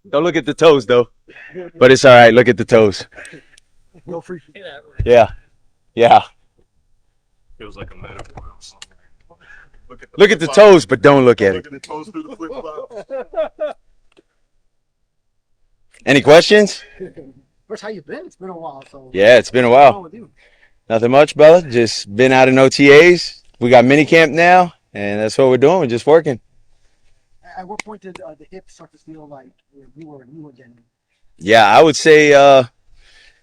Don't look at the toes though. But it's all right. Look at the toes. Go free. Yeah. Yeah. Feels like a metaphor or something. Look at the toes, but don't look at it. Look at the toes through the flip-flop. Any questions? First, how you been? It's been a while. So Yeah, it's been a what's going on while. with you? Nothing much, Bella. Just been out in OTAs. We got minicamp now, and that's what we're doing. We're just working. At what point did the hip start to feel like you were new again? Yeah, I would say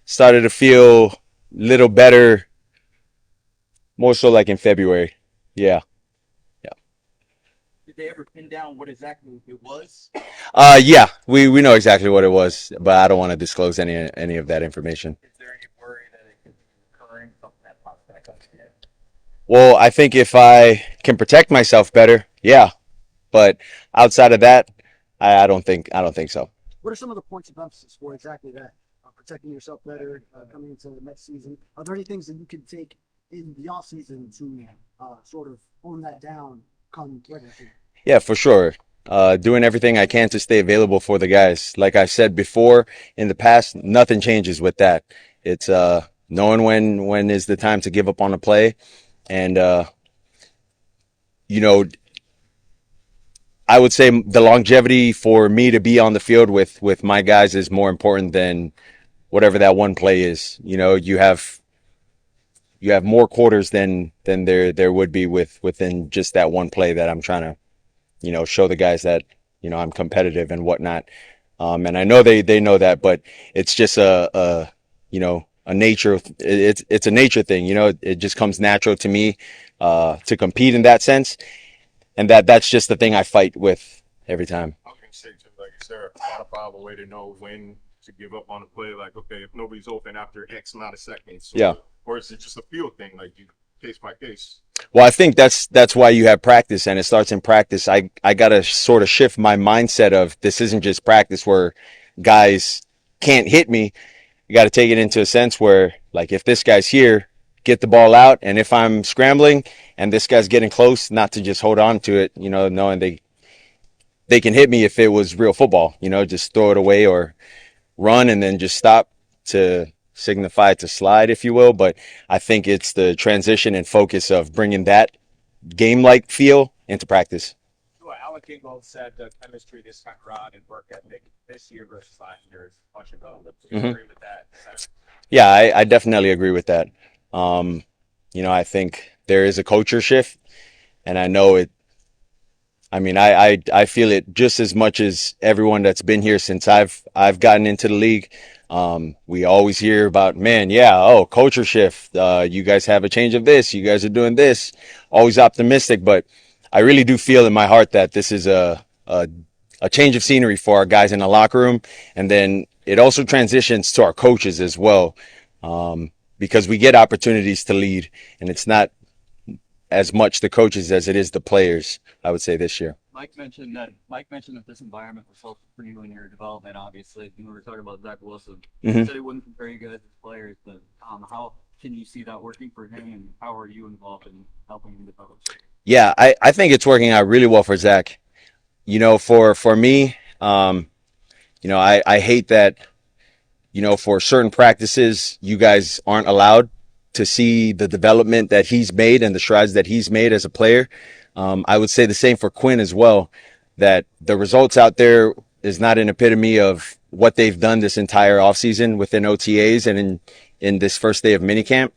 started to feel a little better, more so like in February. Yeah. Did they ever pin down what exactly it was? Yeah, we know exactly what it was, but I don't want to disclose any of that information. Is there any worry that it could be recurring, something that pops back up again? Well, I think if I can protect myself better, yeah. But outside of that, I don't think so. What are some of the points of emphasis for exactly that? Protecting yourself better coming into the next season. Are there any things that you can take in the off season to sort of hone that down come regular season? Yeah, for sure. Doing everything I can to stay available for the guys. Like I said before, in the past, nothing changes with that. It's knowing when is the time to give up on a play, and you know, I would say the longevity for me to be on the field with my guys is more important than whatever that one play is. You know, you have more quarters than there would be within just that one play that I'm trying to, show the guys that, I'm competitive and whatnot. And I know they know that, but it's just a nature. It's a nature thing. It just comes natural to me to compete in that sense, and that's just the thing I fight with every time. I was gonna say too, like, is there a quantifiable way to know when to give up on a play? Like, okay, if nobody's open after X amount of seconds, Yeah. or is it just a feel thing, like you case by case? Well, I think that's why you have practice, and it starts in practice. I gotta sort of shift my mindset of this isn't just practice where guys can't hit me. You got to take it into a sense where, like, if this guy's here, get the ball out, and if I'm scrambling and this guy's getting close, not to just hold on to it, knowing they can hit me if it was real football, just throw it away or run and then just stop to signify to slide, if you will. But I think it's the transition and focus of bringing that game-like feel into practice. Well, Alec Ingold said the chemistry this time around and work ethic this year versus last year is much better. Do you agree with that? Yeah, I definitely agree with that. I think there is a culture shift, and I know it. I mean, I feel it just as much as everyone that's been here since I've gotten into the league. We always hear about, man, yeah, culture shift. You guys have a change of this. You guys are doing this. Always optimistic, but I really do feel in my heart that this is a change of scenery for our guys in the locker room, and then it also transitions to our coaches as well, because we get opportunities to lead, and it's not as much the coaches as it is the players, I would say, this year. Mike mentioned that this environment was helpful for you in your development. Obviously, we were talking about Zach Wilson. He said he wouldn't compare you guys as players, but how can you see that working for him, and how are you involved in helping him develop? Yeah, I think it's working out really well for Zach. For me, I hate that, for certain practices, you guys aren't allowed to see the development that he's made and the strides that he's made as a player. I would say the same for Quinn as well, that the results out there is not an epitome of what they've done this entire offseason within OTAs and in this first day of minicamp.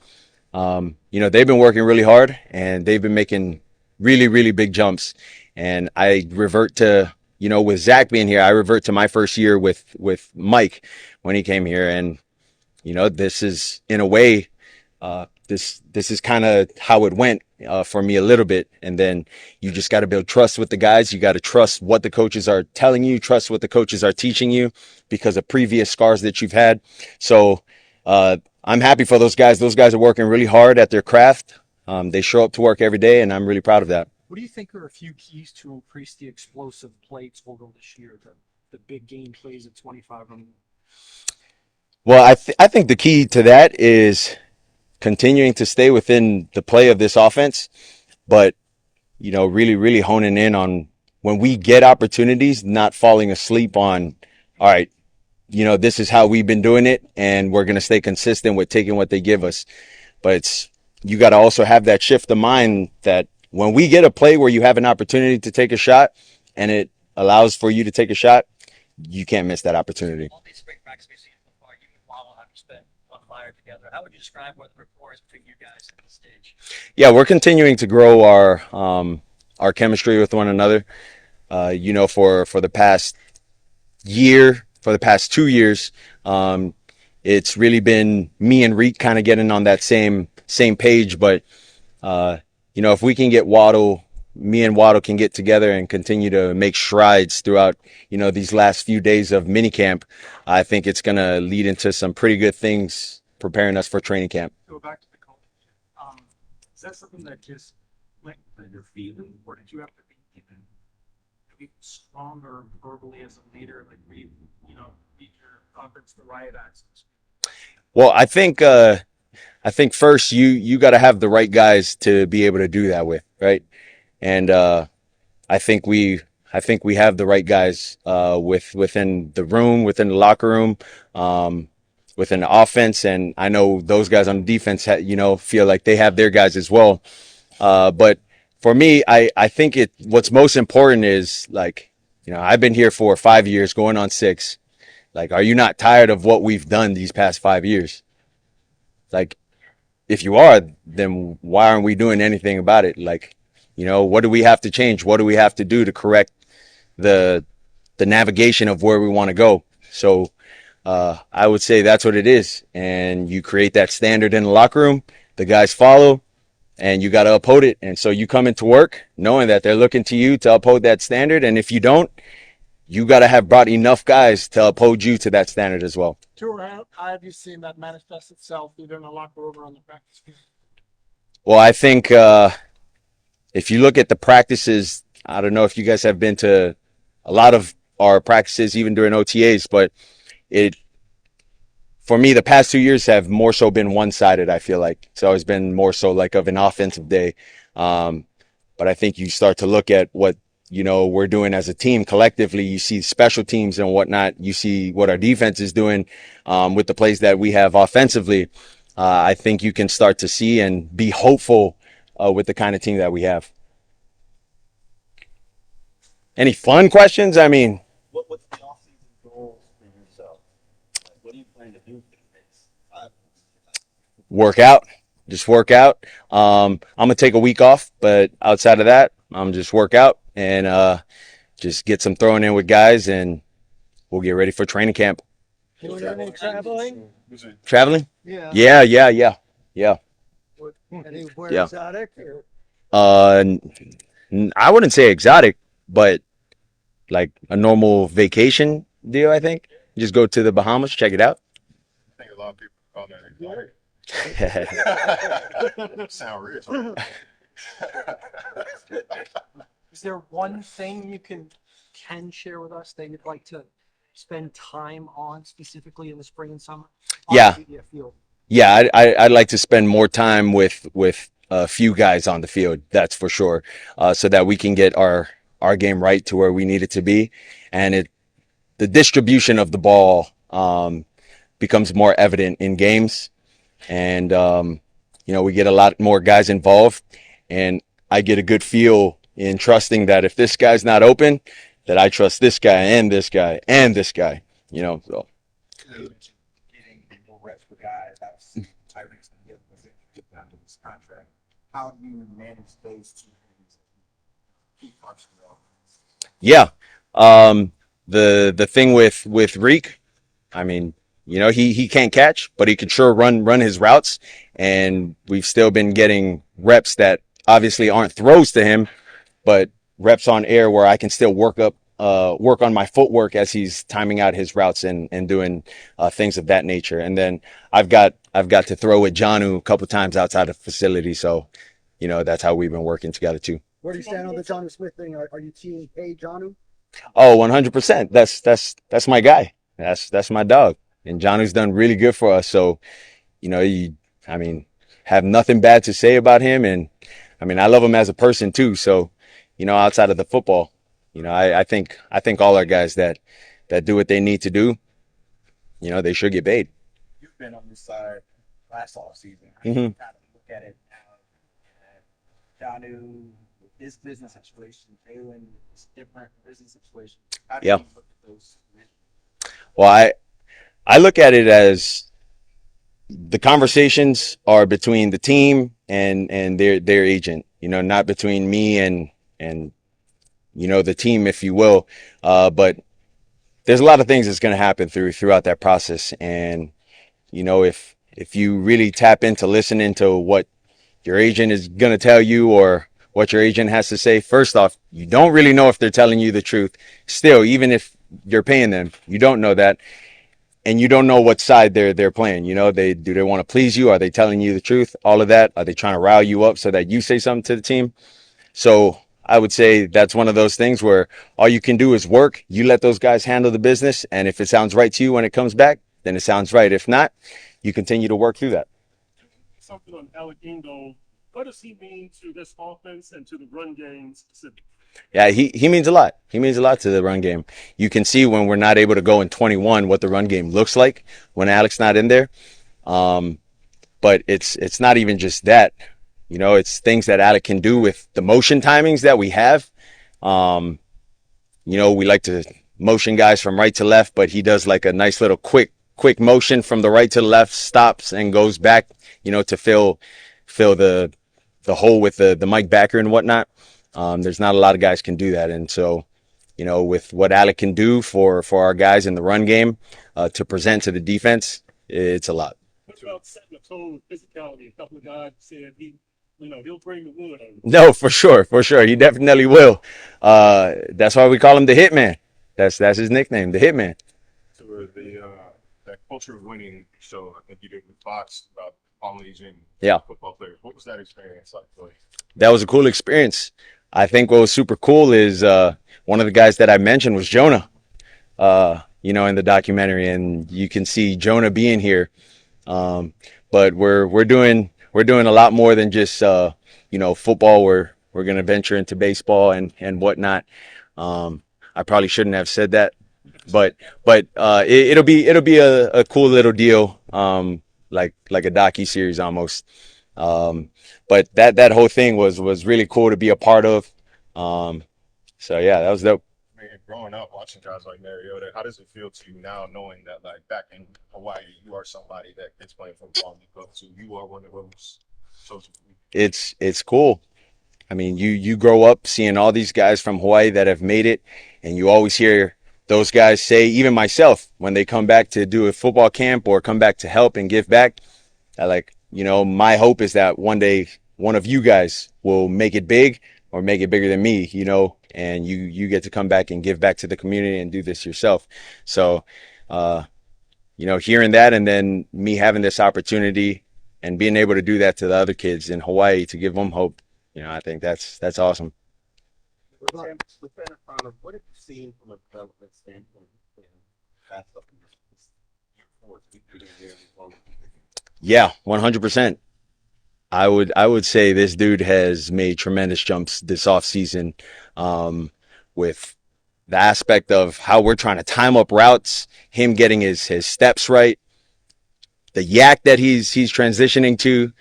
They've been working really hard, and they've been making really, really big jumps. And I revert to, with Zach being here, I revert to my first year with Mike when he came here. And, this is, in a way, this is kind of how it went for me a little bit. And then you just got to build trust with the guys. You got to trust what the coaches are telling you, trust what the coaches are teaching you because of previous scars that you've had. So I'm happy for those guys. Those guys are working really hard at their craft. They show up to work every day, and I'm really proud of that. What do you think are a few keys to increase the explosive play total this year? The big game plays at 25. Well, I think the key to that is continuing to stay within the play of this offense, but, really, really honing in on when we get opportunities, not falling asleep on all right, this is how we've been doing it, and we're going to stay consistent with taking what they give us. But you got to also have that shift of mind that when we get a play where you have an opportunity to take a shot and it allows for you to take a shot, you can't miss that opportunity. All these spring practice we've seen so far, you and Waddle have spent on fire together. How would you describe what the rapport is between you guys at this stage? Yeah, we're continuing to grow our chemistry with one another. For the past year, for the past 2 years, it's really been me and Reek kind of getting on that same page. But if we can get me and Waddle can get together and continue to make strides throughout, these last few days of minicamp, I think it's going to lead into some pretty good things preparing us for training camp. Go back to the coach. Is that something that just went with your feeling, or did you have to be stronger verbally as a leader, like read your offense the riot acts? Well, I think first you got to have the right guys to be able to do that with, right? And I think we have the right guys within the room, within the locker room, within the offense, and I know those guys on defense feel like they have their guys as well. But for me, I think what's most important is, like, I've been here for 5 years, going on 6. Like, are you not tired of what we've done these past 5 years? Like, if you are, then why aren't we doing anything about it? Like, what do we have to change? What do we have to do to correct the navigation of where we want to go? So I would say that's what it is. And you create that standard in the locker room. The guys follow, and you got to uphold it. And so you come into work knowing that they're looking to you to uphold that standard. And if you don't, you got to have brought enough guys to uphold you to that standard as well. How have you seen that manifest itself either in the locker room or on the practice field? Well, I think if you look at the practices, I don't know if you guys have been to a lot of our practices, even during OTAs, but for me, the past 2 years have more so been one-sided, I feel like. It's always been more so like of an offensive day. But I think you start to look at what, we're doing as a team collectively. You see special teams and whatnot. You see what our defense is doing with the plays that we have offensively. I think you can start to see and be hopeful with the kind of team that we have. Any fun questions? I mean, What's the offseason goals for yourself? Like, what do you plan to do for the next 5 months? work out. Just work out. I'm going to take a week off, but outside of that, I'm just work out and just get some throwing in with guys, and we'll get ready for training camp. Doing any traveling? Traveling? Yeah. Yeah. Anywhere Yeah. exotic? Or? I wouldn't say exotic, but like a normal vacation deal, I think. Just go to the Bahamas, check it out. I think a lot of people call that exotic. Sound rich. Is there one thing you can share with us that you'd like to spend time on specifically in the spring and summer? Yeah. On the field? Yeah, I'd like to spend more time with a few guys on the field, that's for sure, so that we can get our game right to where we need it to be, and the distribution of the ball becomes more evident in games, and we get a lot more guys involved, and I get a good feel in trusting that if this guy's not open, that I trust this guy and this guy and this guy, so. Getting more reps for guys. That's Tyreek's going to get under this contract. How do you manage those two things? Key parts of the offense. Yeah. The thing with Reek, I mean, he can't catch, but he can sure run his routes, and we've still been getting reps that obviously aren't throws to him, but reps on air where I can still work on my footwork as he's timing out his routes and doing things of that nature. And then I've got to throw with JuJu a couple times outside of the facility, so that's how we've been working together too. Where do you stand on the JuJu Smith thing? Are you team Hey JuJu? Oh, 100%. That's my guy. That's my dog. And JuJu's done really good for us. So, have nothing bad to say about him. And I love him as a person too. So, outside of the football, I think all our guys that that do what they need to do, they should get paid. You've been on this side last offseason. How Mhm. do you kind of look at it now? Donu, this business situation, Jalen, this different business situation. How do Yeah. you look at those? Well, I look at it as the conversations are between the team and their agent, not between me and the team, if you will. But there's a lot of things that's going to happen throughout that process. And, if you really tap into listening to what your agent is going to tell you or what your agent has to say, first off, you don't really know if they're telling you the truth. Still, even if you're paying them, you don't know that. And you don't know what side they're playing. Do they want to please you? Are they telling you the truth? All of that. Are they trying to rile you up so that you say something to the team? So I would say that's one of those things where all you can do is work. You let those guys handle the business. And if it sounds right to you when it comes back, then it sounds right. If not, you continue to work through that. Something on Alec Ingold. What does he mean to this offense and to the run game specifically? Yeah, he means a lot. He means a lot to the run game. You can see when we're not able to go in 21 what the run game looks like when Alec's not in there. But it's not even just that. It's things that Alec can do with the motion timings that we have. We like to motion guys from right to left, but he does like a nice little quick motion from the right to the left, stops and goes back, to fill the hole with the Mike backer and whatnot. There's not a lot of guys can do that. And so, with what Alec can do for our guys in the run game to present to the defense, it's a lot. What about setting the tone with physicality? A couple of guys said he'll bring the wood. No, for sure. He definitely will. That's why we call him the Hitman. That's his nickname, the Hitman. So that culture of winning show, I think you did with Fox about all-Asian football players. What was that experience like for you? That was a cool experience. I think what was super cool is one of the guys that I mentioned was Jonah, in the documentary, and you can see Jonah being here. But we're doing a lot more than just football. We're going to venture into baseball and whatnot. I probably shouldn't have said that, but it'll be a cool little deal, like a docu-series almost. But that whole thing was really cool to be a part of. So yeah, that was dope. Man, growing up watching guys like Mariota, how does it feel to you now knowing that like back in Hawaii you are somebody that gets playing from Palm Beach, so you are one of those social people? It's cool. I mean, you grow up seeing all these guys from Hawaii that have made it, and you always hear those guys say, even myself, when they come back to do a football camp or come back to help and give back, my hope is that one day one of you guys will make it big or make it bigger than me, and you get to come back and give back to the community and do this yourself. So, hearing that and then me having this opportunity and being able to do that to the other kids in Hawaii to give them hope, I think that's awesome. What have you seen from a development standpoint? Yeah, 100%. I would say this dude has made tremendous jumps this offseason, with the aspect of how we're trying to time up routes, him getting his steps right, the yak that he's transitioning to.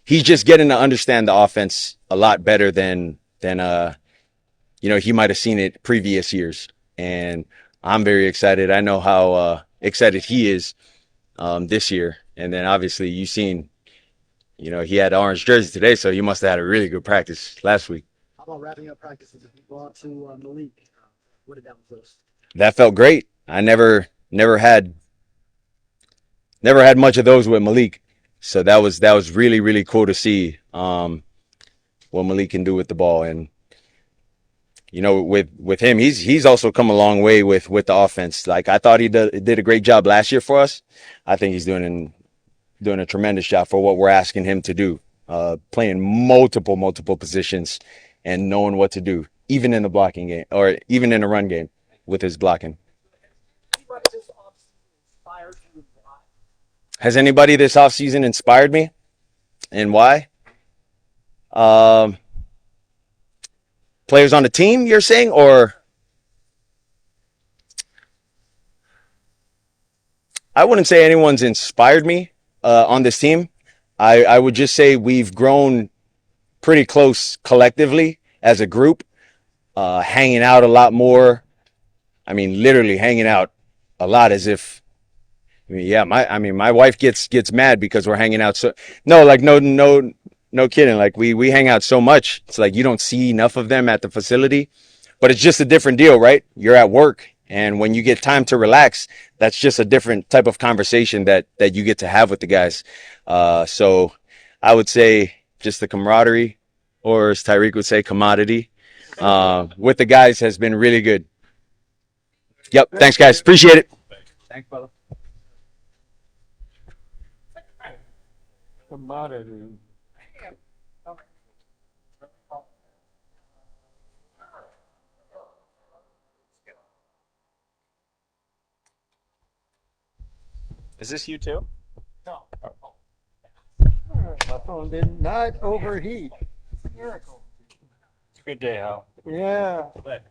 He's just getting to understand the offense a lot better than he might have seen it previous years. And I'm very excited. I know how excited he is this year. And then obviously you've seen, he had the orange jersey today, so he must have had a really good practice last week. How about wrapping up practices? If you go out to Malik, what did that look like? That felt great. I never had much of those with Malik. So that was really, really cool to see what Malik can do with the ball. And with him, he's also come a long way with the offense. Like I thought he did a great job last year for us. I think he's doing a tremendous job for what we're asking him to do. Playing multiple positions and knowing what to do, even in the blocking game or even in the run game with his blocking. Has anybody this offseason inspired me? And why? Players on the team, you're saying? Or I wouldn't say anyone's inspired me on this team. I would just say we've grown pretty close collectively as a group, hanging out a lot more. I mean, literally hanging out a lot as if, I mean, yeah, my wife gets mad because we're hanging out. So no, like no kidding. Like we hang out so much. It's like you don't see enough of them at the facility, but it's just a different deal, right? You're at work, and when you get time to relax, that's just a different type of conversation that you get to have with the guys. So I would say just the camaraderie, or as Tyreek would say, commodity, with the guys has been really good. Yep. Thanks, guys. Appreciate it. Thanks, brother. Is this you too? No. My phone did not overheat. Miracle. Good day, Al. Yeah. What?